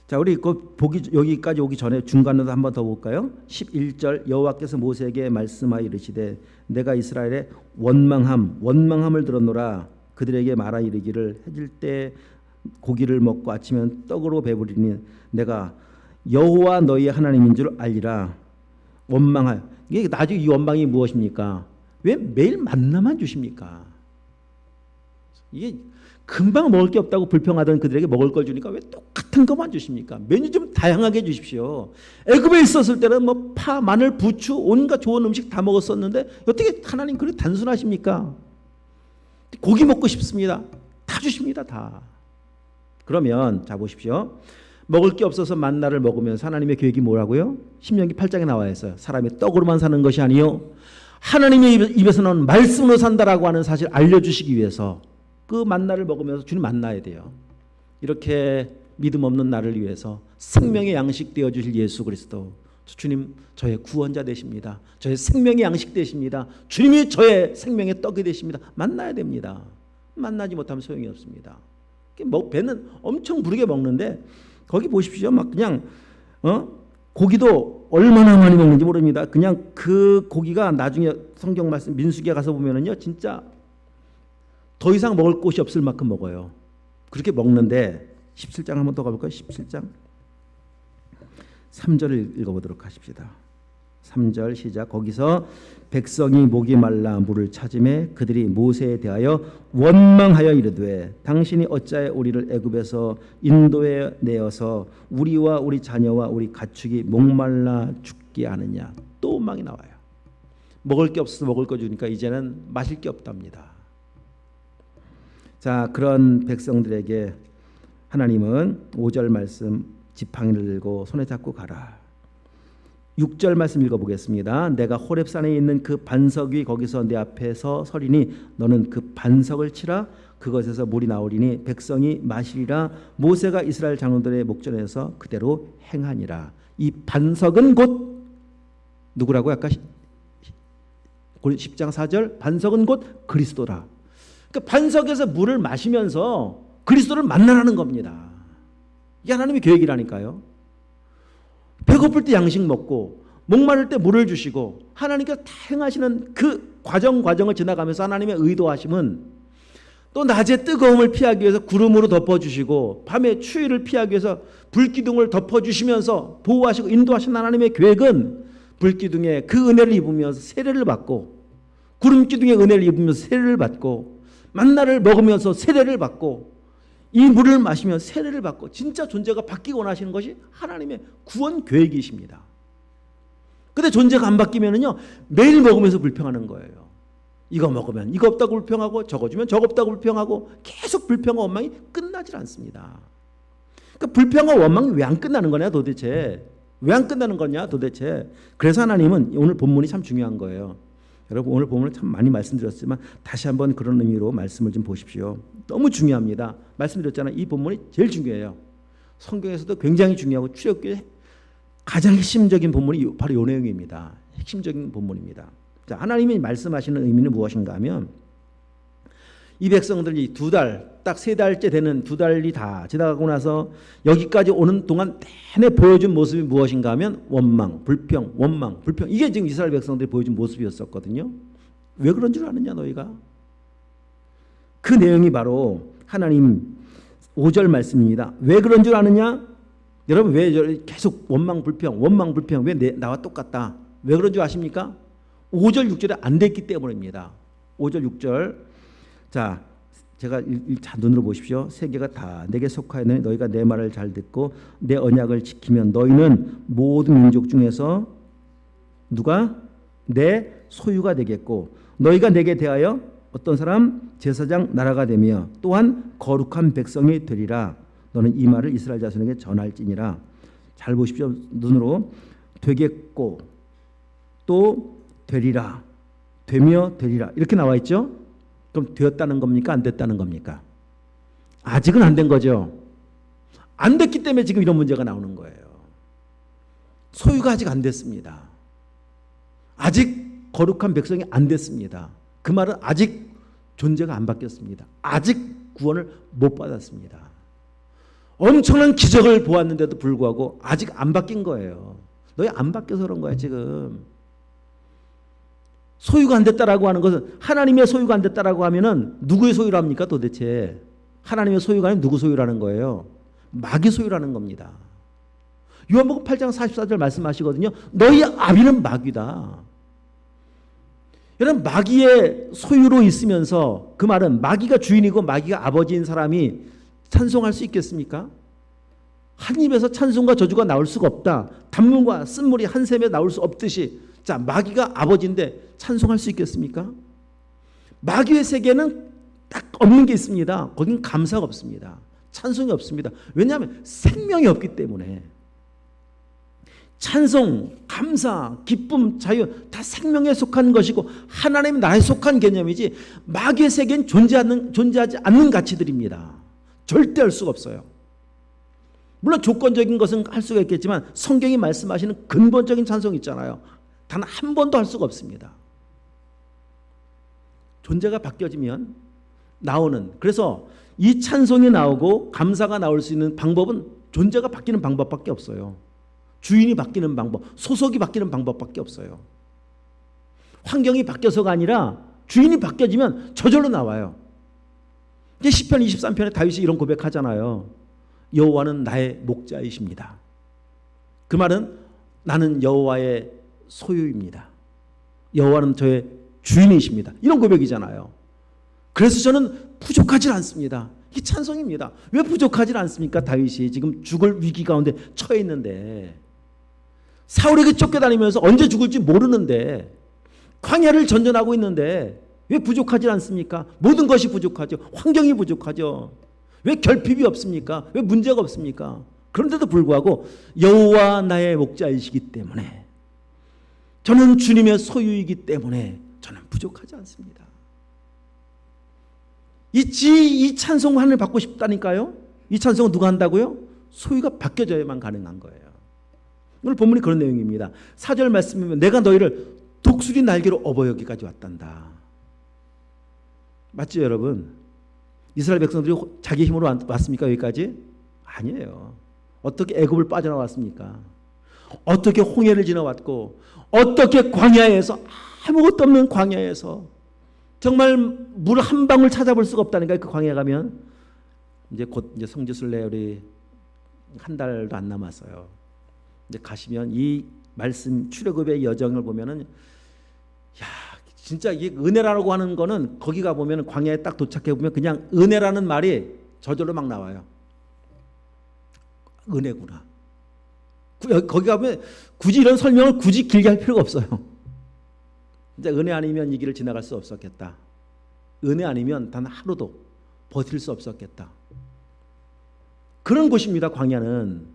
자, 우리 그 보기 여기까지 오기 전에 중간으로 한번 더 볼까요? 11절 여호와께서 모세에게 말씀하여 이르시되 내가 이스라엘의 원망함을 들었노라. 그들에게 말하 이르기를 해질 때 고기를 먹고 아침엔 떡으로 배부리니 내가 여호와 너희 하나님인 줄 알리라. 원망하여. 이게 나중에 이 원망이 무엇입니까? 왜 매일 만나만 주십니까? 이게 금방 먹을 게 없다고 불평하던 그들에게 먹을 걸 주니까 왜 똑같은 것만 주십니까? 메뉴 좀 다양하게 주십시오. 애굽에 있었을 때는 뭐 파, 마늘, 부추 온갖 좋은 음식 다 먹었었는데 어떻게 하나님 그렇게 단순하십니까? 고기 먹고 싶습니다. 다 주십니다. 다. 그러면 자 보십시오. 먹을 게 없어서 만나를 먹으면서 하나님의 계획이 뭐라고요? 신명기 8장에 나와 있어요. 사람이 떡으로만 사는 것이 아니요 하나님의 입에서 나오는 말씀으로 산다라고 하는 사실을 알려주시기 위해서 그 만나를 먹으면서 주님 만나야 돼요. 이렇게 믿음 없는 나를 위해서 생명의 양식 되어주실 예수 그리스도. 주님 저의 구원자 되십니다. 저의 생명의 양식 되십니다. 주님이 저의 생명의 떡이 되십니다. 만나야 됩니다. 만나지 못하면 소용이 없습니다. 배는 엄청 부르게 먹는데 거기 보십시오. 막 그냥 고기도 얼마나 많이 먹는지 모릅니다. 그냥 그 고기가 나중에 성경 말씀 민수기에 가서 보면은요 진짜 더 이상 먹을 곳이 없을 만큼 먹어요. 그렇게 먹는데 17장 한번 더 가볼까요? 17장 3절을 읽어보도록 하십시다. 3절 시작. 거기서 백성이 목이 말라 물을 찾음에 그들이 모세에 대하여 원망하여 이르되 당신이 어찌하여 우리를 애굽에서 인도에 내어서 우리와 우리 자녀와 우리 가축이 목말라 죽게 하느냐. 또 원망이 나와요. 먹을 게 없어서 먹을 거 주니까 이제는 마실 게 없답니다. 자, 그런 백성들에게 하나님은 5절 말씀 지팡이를 들고 손에 잡고 가라. 6절 말씀 읽어보겠습니다. 내가 호렙산에 있는 그 반석 위 거기서 내 앞에서 서리니 너는 그 반석을 치라. 그것에서 물이 나오리니 백성이 마시리라. 모세가 이스라엘 장로들의 목전에서 그대로 행하니라. 이 반석은 곧 누구라고요? 아까 10장 4절 반석은 곧 그리스도라. 그러니까 반석에서 물을 마시면서 그리스도를 만나라는 겁니다. 이게 하나님의 계획이라니까요. 배고플 때 양식 먹고 목마를 때 물을 주시고 하나님께서 다 행하시는 그 과정을 지나가면서 하나님의 의도하심은 또 낮에 뜨거움을 피하기 위해서 구름으로 덮어주시고 밤에 추위를 피하기 위해서 불기둥을 덮어주시면서 보호하시고 인도하신 하나님의 계획은 불기둥에 그 은혜를 입으면서 세례를 받고 구름기둥의 은혜를 입으면서 세례를 받고 만나를 먹으면서 세례를 받고 이 물을 마시면 세례를 받고 진짜 존재가 바뀌고 원하시는 것이 하나님의 구원 계획이십니다. 근데 존재가 안 바뀌면은요 매일 먹으면서 불평하는 거예요. 이거 먹으면 이거 없다고 불평하고 저거 주면 저거 없다고 불평하고 계속 불평과 원망이 끝나질 않습니다. 그러니까 불평과 원망이 왜 안 끝나는 거냐 도대체. 왜 안 끝나는 거냐 도대체. 그래서 하나님은 오늘 본문이 참 중요한 거예요. 여러분 오늘 본문을 참 많이 말씀드렸지만 다시 한번 그런 의미로 말씀을 좀 보십시오. 너무 중요합니다. 말씀드렸잖아요. 이 본문이 제일 중요해요. 성경에서도 굉장히 중요하고 출애굽기의 가장 핵심적인 본문이 바로 이 내용입니다. 핵심적인 본문입니다. 자, 하나님이 말씀하시는 의미는 무엇인가 하면 이 백성들이 딱 3달째 되는 2달이 다 지나가고 나서 여기까지 오는 동안 내내 보여준 모습이 무엇인가 하면 원망, 불평, 원망, 불평. 이게 지금 이스라엘 백성들이 보여준 모습이었었거든요. 왜 그런 줄 아느냐 너희가? 그 내용이 바로 하나님 5절 말씀입니다. 왜 그런 줄 아느냐? 여러분 왜 계속 원망, 불평 왜 나와 똑같다? 왜 그런 줄 아십니까? 5절, 6절에 안 됐기 때문입니다. 5절, 6절. 자, 제가 눈으로 보십시오. 세계가 다 내게 속하였느니 너희가 내 말을 잘 듣고 내 언약을 지키면 너희는 모든 민족 중에서 누가 내 소유가 되겠고 너희가 내게 대하여 어떤 사람 제사장 나라가 되며 또한 거룩한 백성이 되리라. 너는 이 말을 이스라엘 자손에게 전할지니라. 잘 보십시오. 눈으로 되겠고 또 되리라. 되며 되리라. 이렇게 나와 있죠. 그럼 되었다는 겁니까? 안 됐다는 겁니까? 아직은 안 된 거죠. 안 됐기 때문에 지금 이런 문제가 나오는 거예요. 소유가 아직 안 됐습니다. 아직 거룩한 백성이 안 됐습니다. 그 말은 아직 존재가 안 바뀌었습니다. 아직 구원을 못 받았습니다. 엄청난 기적을 보았는데도 불구하고 아직 안 바뀐 거예요. 너희 안 바뀌어서 그런 거야 지금. 소유가 안 됐다라고 하는 것은, 하나님의 소유가 안 됐다라고 하면은 누구의 소유랍니까 도대체? 하나님의 소유가 아니면 누구 소유라는 거예요? 마귀 소유라는 겁니다. 요한복음 8장 44절 말씀하시거든요. 너희 아비는 마귀다. 여러분, 마귀의 소유로 있으면서, 그 말은 마귀가 주인이고 마귀가 아버지인 사람이 찬송할 수 있겠습니까? 한 입에서 찬송과 저주가 나올 수가 없다. 단문과 쓴물이 한 샘에 나올 수 없듯이, 자, 마귀가 아버지인데 찬송할 수 있겠습니까? 마귀의 세계는 딱 없는 게 있습니다. 거긴 감사가 없습니다. 찬송이 없습니다. 왜냐하면 생명이 없기 때문에. 찬송, 감사, 기쁨, 자유 다 생명에 속한 것이고 하나님 나라에 속한 개념이지, 마귀의 세계는 존재하지 않는 가치들입니다. 절대 할 수가 없어요. 물론 조건적인 것은 할 수가 있겠지만 성경이 말씀하시는 근본적인 찬송이 있잖아요. 단 한 번도 할 수가 없습니다. 존재가 바뀌어지면 나오는, 그래서 이 찬송이 나오고 감사가 나올 수 있는 방법은 존재가 바뀌는 방법밖에 없어요. 주인이 바뀌는 방법, 소속이 바뀌는 방법밖에 없어요. 환경이 바뀌어서가 아니라 주인이 바뀌어지면 저절로 나와요. 이제 시편 23편에 다윗이 이런 고백하잖아요. 여호와는 나의 목자이십니다. 그 말은 나는 여호와의 소유입니다. 여호와는 저의 주인이십니다. 이런 고백이잖아요. 그래서 저는 부족하지 않습니다. 이게 찬송입니다. 왜 부족하지 않습니까? 다윗이 지금 죽을 위기 가운데 처해 있는데, 사울에게 쫓겨다니면서 언제 죽을지 모르는데, 광야를 전전하고 있는데 왜 부족하지 않습니까? 모든 것이 부족하죠. 환경이 부족하죠. 왜 결핍이 없습니까? 왜 문제가 없습니까? 그런데도 불구하고 여호와 나의 목자이시기 때문에, 저는 주님의 소유이기 때문에 저는 부족하지 않습니다. 이 찬송만을 받고 싶다니까요. 이 찬송은 누가 한다고요? 소유가 바뀌어져야만 가능한 거예요. 오늘 본문이 그런 내용입니다. 4절 말씀이면 내가 너희를 독수리 날개로 업어 여기까지 왔단다. 맞죠 여러분? 이스라엘 백성들이 자기 힘으로 왔습니까 여기까지? 아니에요. 어떻게 애굽을 빠져나왔습니까? 어떻게 홍해를 지나왔고, 어떻게 광야에서, 아무것도 없는 광야에서 정말 물 한 방울 찾아볼 수가 없다니까. 그 광야에 가면 이제 곧 이제 성지순례 우리 한 달도 안 남았어요. 이제 가시면 이 말씀 출애굽의 여정을 보면은, 야 진짜 이게 은혜라고 하는 거는, 거기 가 보면 광야에 딱 도착해 보면 그냥 은혜라는 말이 저절로 막 나와요. 은혜구나. 거기 가면 굳이 이런 설명을 굳이 길게 할 필요가 없어요. 진짜 은혜 아니면 이 길을 지나갈 수 없었겠다. 은혜 아니면 단 하루도 버틸 수 없었겠다. 그런 곳입니다. 광야는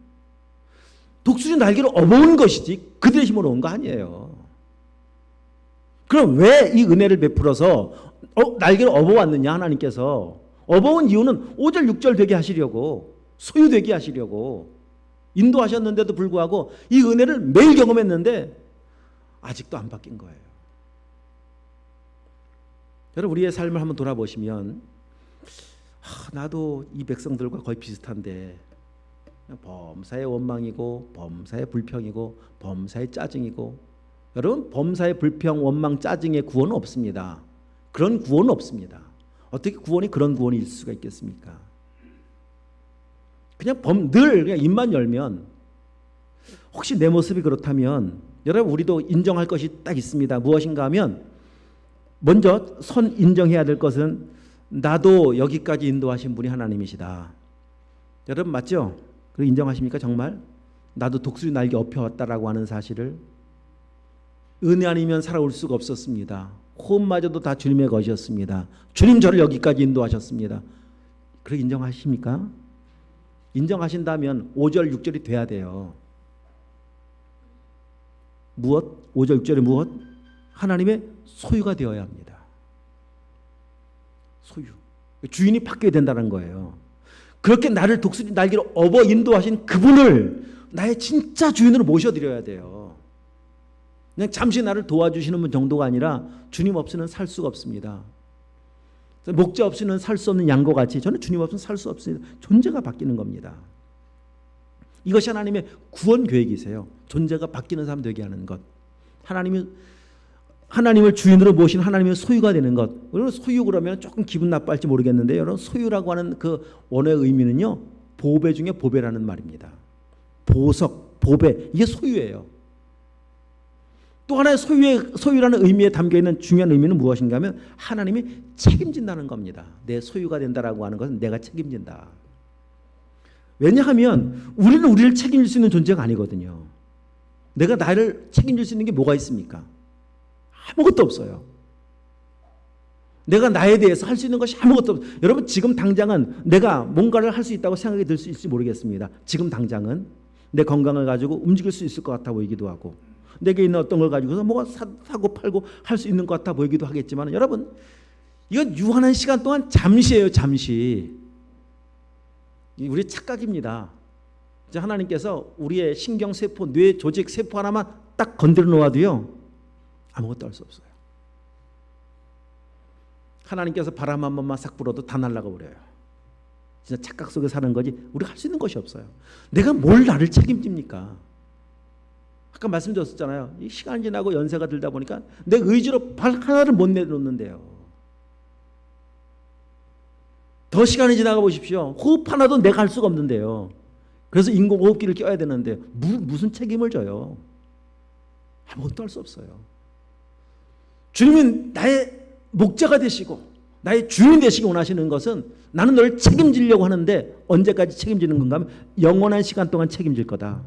독수리 날개로 업어온 것이지 그들의 힘으로 온 거 아니에요. 그럼 왜 이 은혜를 베풀어서 날개로 업어왔느냐? 하나님께서 업어온 이유는 5절 6절 되게 하시려고, 소유되게 하시려고 인도하셨는데도 불구하고 이 은혜를 매일 경험했는데 아직도 안 바뀐 거예요. 여러분, 우리의 삶을 한번 돌아보시면, 나도 이 백성들과 거의 비슷한데 범사의 원망이고 범사의 불평이고 범사의 짜증이고, 여러분 범사의 불평 원망 짜증의 구원은 없습니다. 그런 구원은 없습니다. 어떻게 구원이 그런 구원일 수가 있겠습니까? 그냥 늘 그냥 입만 열면, 혹시 내 모습이 그렇다면 여러분 우리도 인정할 것이 딱 있습니다. 무엇인가 하면, 먼저 선 인정해야 될 것은 나도 여기까지 인도하신 분이 하나님이시다. 여러분 맞죠? 그리고 인정하십니까? 정말 나도 독수리 날개 업혀왔다라고 하는 사실을. 은혜 아니면 살아올 수가 없었습니다. 호흡마저도 다 주님의 것이었습니다. 주님 저를 여기까지 인도하셨습니다. 그렇게 인정하십니까? 인정하신다면 5절 6절이 돼야 돼요. 무엇? 5절 6절이 무엇? 하나님의 소유가 되어야 합니다. 소유. 주인이 바뀌어야 된다는 거예요. 그렇게 나를 독수리 날개로 업어 인도하신 그분을 나의 진짜 주인으로 모셔드려야 돼요. 그냥 잠시 나를 도와주시는 분 정도가 아니라 주님 없이는 살 수가 없습니다. 목자 없이는 살 수 없는 양과 같이 저는 주님 없이는 살 수 없습니다. 존재가 바뀌는 겁니다. 이것이 하나님의 구원 계획이세요. 존재가 바뀌는 사람 되게 하는 것. 하나님을 주인으로 모신 하나님의 소유가 되는 것. 여러분 소유 그러면 조금 기분 나빠할지 모르겠는데 여러분 소유라고 하는 그 원어의 의미는요. 보배 중에 보배라는 말입니다. 보석, 보배 이게 소유예요. 또 하나의 소유라는 의미에 담겨있는 중요한 의미는 무엇인가 하면 하나님이 책임진다는 겁니다. 내 소유가 된다라고 하는 것은 내가 책임진다. 왜냐하면 우리는 우리를 책임질 수 있는 존재가 아니거든요. 내가 나를 책임질 수 있는 게 뭐가 있습니까? 아무것도 없어요. 내가 나에 대해서 할 수 있는 것이 아무것도 없어요. 여러분 지금 당장은 내가 뭔가를 할 수 있다고 생각이 들 수 있을지 모르겠습니다. 지금 당장은 내 건강을 가지고 움직일 수 있을 것 같아 보이기도 하고 내게 있는 어떤 걸 가지고서 뭐가 사고 팔고 할 수 있는 것 같아 보이기도 하겠지만 여러분 이건 유한한 시간 동안 잠시예요. 잠시. 우리 착각입니다. 이제 하나님께서 우리의 신경세포, 뇌 조직 세포 하나만 딱 건드려 놓아도요 아무것도 할 수 없어요. 하나님께서 바람 한 번만 싹 불어도 다 날아가 버려요. 진짜 착각 속에 사는 거지 우리가 할 수 있는 것이 없어요. 내가 뭘 나를 책임집니까? 아까 말씀드렸잖아요. 이 시간이 지나고 연세가 들다 보니까 내 의지로 발 하나를 못 내놓는데요. 더 시간이 지나가 보십시오. 호흡 하나도 내가 할 수가 없는데요. 그래서 인공호흡기를 껴야 되는데 무슨 책임을 져요? 아무것도 할 수 없어요. 주님은 나의 목자가 되시고 나의 주인 되시기 원하시는 것은 나는 너를 책임지려고 하는데 언제까지 책임지는 건가 하면 영원한 시간 동안 책임질 거다.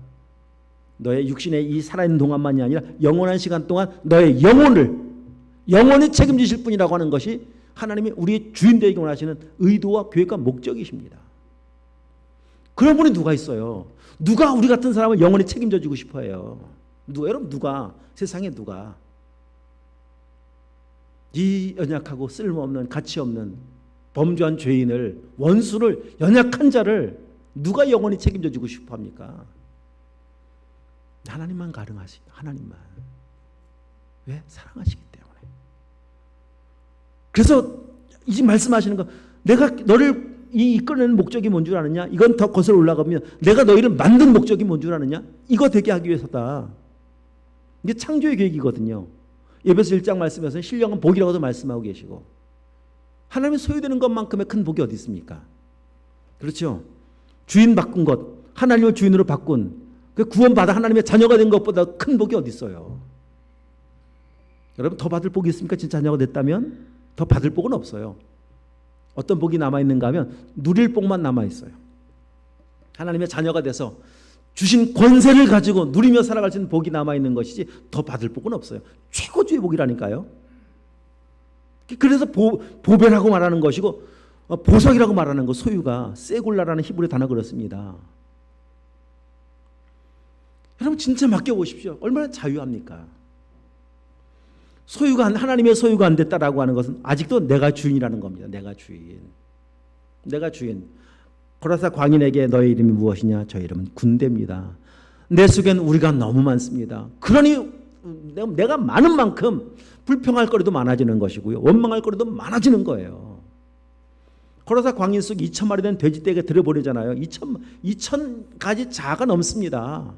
너의 육신의 이 살아있는 동안만이 아니라 영원한 시간 동안 너의 영원히 책임지실 분이라고 하는 것이 하나님이 우리의 주인 되기 원하시는 의도와 계획과 목적이십니다. 그런 분이 누가 있어요? 누가 우리 같은 사람을 영원히 책임져 주고 싶어해요? 여러분 누가? 세상에 누가? 이 연약하고 쓸모없는 가치 없는 범죄한 죄인을 원수를 연약한 자를 누가 영원히 책임져 주고 싶어 합니까? 하나님만 가능하시죠. 하나님만. 왜? 사랑하시기 때문에. 그래서 이 말씀하시는 거 내가 너를 이끌어내는 목적이 뭔 줄 아느냐? 이건 더 거슬러 올라가면 내가 너희를 만든 목적이 뭔 줄 아느냐? 이거 되게 하기 위해서다. 이게 창조의 계획이거든요. 에베소 1장 말씀에서는 신령한 복이라고도 말씀하고 계시고 하나님이 소유되는 것만큼의 큰 복이 어디 있습니까? 그렇죠. 주인 바꾼 것, 하나님을 주인으로 바꾼 그 구원받아 하나님의 자녀가 된 것보다 큰 복이 어디 있어요? 여러분 더 받을 복이 있습니까? 진짜 자녀가 됐다면 더 받을 복은 없어요. 어떤 복이 남아있는가 하면 누릴 복만 남아있어요. 하나님의 자녀가 돼서 주신 권세를 가지고 누리며 살아갈 수 있는 복이 남아있는 것이지 더 받을 복은 없어요. 최고주의 복이라니까요. 그래서 보배라고 말하는 것이고 보석이라고 말하는 것 소유가 세골라라는 히브리 단어가 그렇습니다. 여러분 진짜 맡겨보십시오. 얼마나 자유합니까? 하나님의 소유가 안 됐다라고 하는 것은 아직도 내가 주인이라는 겁니다. 내가 주인. 고라사 광인에게 너의 이름이 무엇이냐? 저 이름은 군대입니다. 내 속엔 우리가 너무 많습니다. 그러니 내가 많은 만큼 불평할 거리도 많아지는 것이고요. 원망할 거리도 많아지는 거예요. 고라사 광인 속 2,000마리 된 돼지떼에게 들여보내잖아요. 2,000가지 자아가 넘습니다.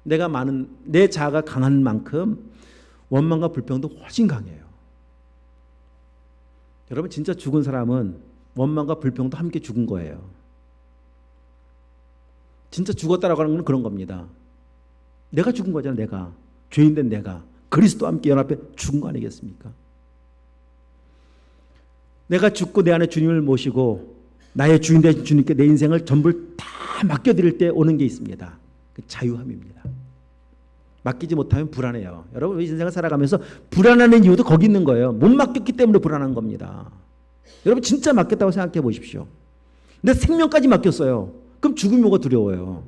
내 자아가 강한 만큼 원망과 불평도 훨씬 강해요. 여러분 진짜 죽은 사람은 원망과 불평도 함께 죽은 거예요. 진짜 죽었다라고 하는 건 그런 겁니다. 내가 죽은 거잖아. 내가 죄인된 내가 그리스도와 함께 연합해 죽은 거 아니겠습니까? 내가 죽고 내 안에 주님을 모시고 나의 주인 되신 주님께 내 인생을 전부 다 맡겨드릴 때 오는 게 있습니다. 그 자유함입니다. 맡기지 못하면 불안해요. 여러분 인생을 살아가면서 불안하는 이유도 거기 있는 거예요. 못 맡겼기 때문에 불안한 겁니다. 여러분 진짜 맡겼다고 생각해 보십시오. 내 생명까지 맡겼어요. 그럼 죽음이 뭐가 두려워요?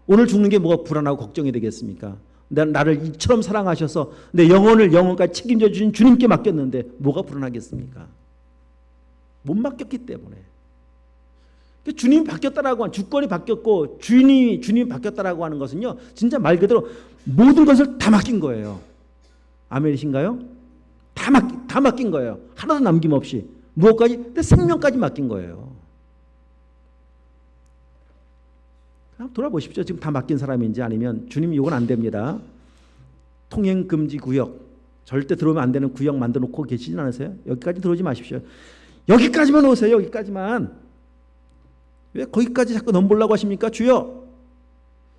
오늘 죽는 게 뭐가 불안하고 걱정이 되겠습니까? 나를 이처럼 사랑하셔서 내 영혼까지 책임져 주신 주님께 맡겼는데 뭐가 불안하겠습니까? 못 맡겼기 때문에. 주님이 바뀌었다라고 하는, 주권이 바뀌었고 주님이 바뀌었다라고 하는 것은요, 진짜 말 그대로 모든 것을 다 맡긴 거예요. 아멘이신가요? 다 맡긴 거예요. 하나도 남김없이. 무엇까지? 내 생명까지 맡긴 거예요. 그냥 돌아보십시오. 지금 다 맡긴 사람인지 아니면 주님 이건 안 됩니다. 통행 금지 구역, 절대 들어오면 안 되는 구역 만들어 놓고 계시진 않으세요? 여기까지 들어오지 마십시오. 여기까지만 오세요. 여기까지만. 왜 거기까지 자꾸 넘보려고 하십니까? 주여.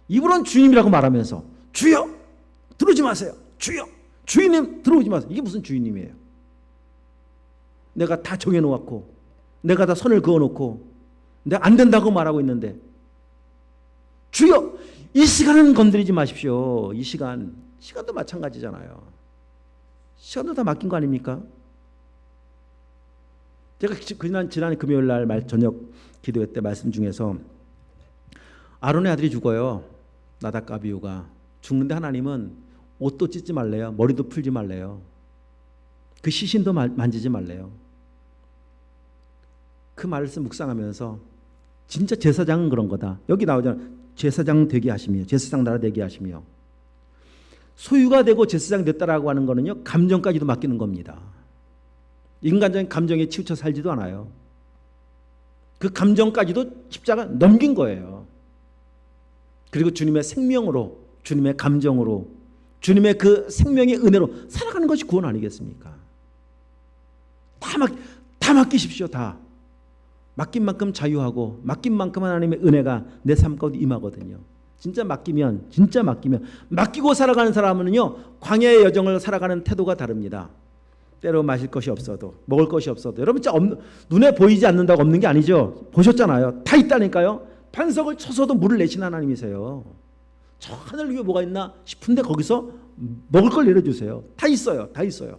이분은 주님이라고 말하면서 주여 들어오지 마세요. 주여 주인님 들어오지 마세요. 이게 무슨 주인님이에요? 내가 다 정해놓았고 내가 다 선을 그어놓고 내가 안 된다고 말하고 있는데 주여 이 시간은 건드리지 마십시오. 이 시간도 마찬가지잖아요. 시간도 다 맡긴 거 아닙니까? 제가 지난 금요일 날 저녁 기도회 때 말씀 중에서 아론의 아들이 죽어요. 나답과 아비후가 죽는데 하나님은 옷도 찢지 말래요. 머리도 풀지 말래요. 그 시신도 만지지 말래요. 그 말씀 묵상하면서 진짜 제사장은 그런 거다. 여기 나오잖아요. 제사장 되게 하시며 제사장 나라 되게 하시며 소유가 되고 제사장 됐다라고 하는 거는요, 감정까지도 맡기는 겁니다. 인간적인 감정에 치우쳐 살지도 않아요. 그 감정까지도 십자가 넘긴 거예요. 그리고 주님의 생명으로, 주님의 감정으로, 주님의 그 생명의 은혜로 살아가는 것이 구원 아니겠습니까? 다 맡기십시오. 다 맡긴 만큼 자유하고 맡긴 만큼 하나님의 은혜가 내 삶 가운데 임하거든요. 진짜 맡기면 맡기고 살아가는 사람은요, 광야의 여정을 살아가는 태도가 다릅니다. 때로 마실 것이 없어도, 먹을 것이 없어도, 여러분 진짜 눈에 보이지 않는다고 없는 게 아니죠. 보셨잖아요. 다 있다니까요. 반석을 쳐서도 물을 내신 하나님이세요. 저 하늘 위에 뭐가 있나 싶은데 거기서 먹을 걸 내려주세요. 다 있어요. 다 있어요.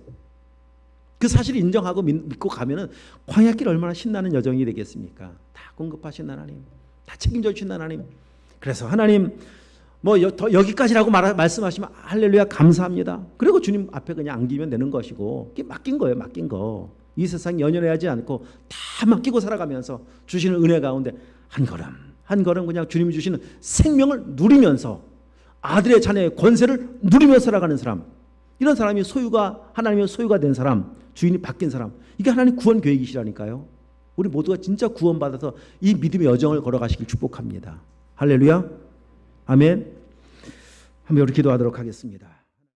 그 사실을 인정하고 믿고 가면은 광야길 얼마나 신나는 여정이 되겠습니까? 다 공급하신 하나님, 다 책임져 주신 하나님. 그래서 하나님 여기까지라고 말씀하시면 할렐루야 감사합니다. 그리고 주님 앞에 그냥 안기면 되는 것이고, 이게 맡긴 거예요. 맡긴 거. 이 세상 연연하지 않고 다 맡기고 살아가면서 주시는 은혜 가운데 한 걸음 한 걸음 그냥 주님이 주시는 생명을 누리면서 아들의 자녀의 권세를 누리며 살아가는 사람, 이런 사람이 하나님의 소유가 된 사람, 주인이 바뀐 사람, 이게 하나님 구원 계획이시라니까요. 우리 모두가 진짜 구원받아서 이 믿음의 여정을 걸어가시길 축복합니다. 할렐루야. 아멘. 한번 우리 기도하도록 하겠습니다.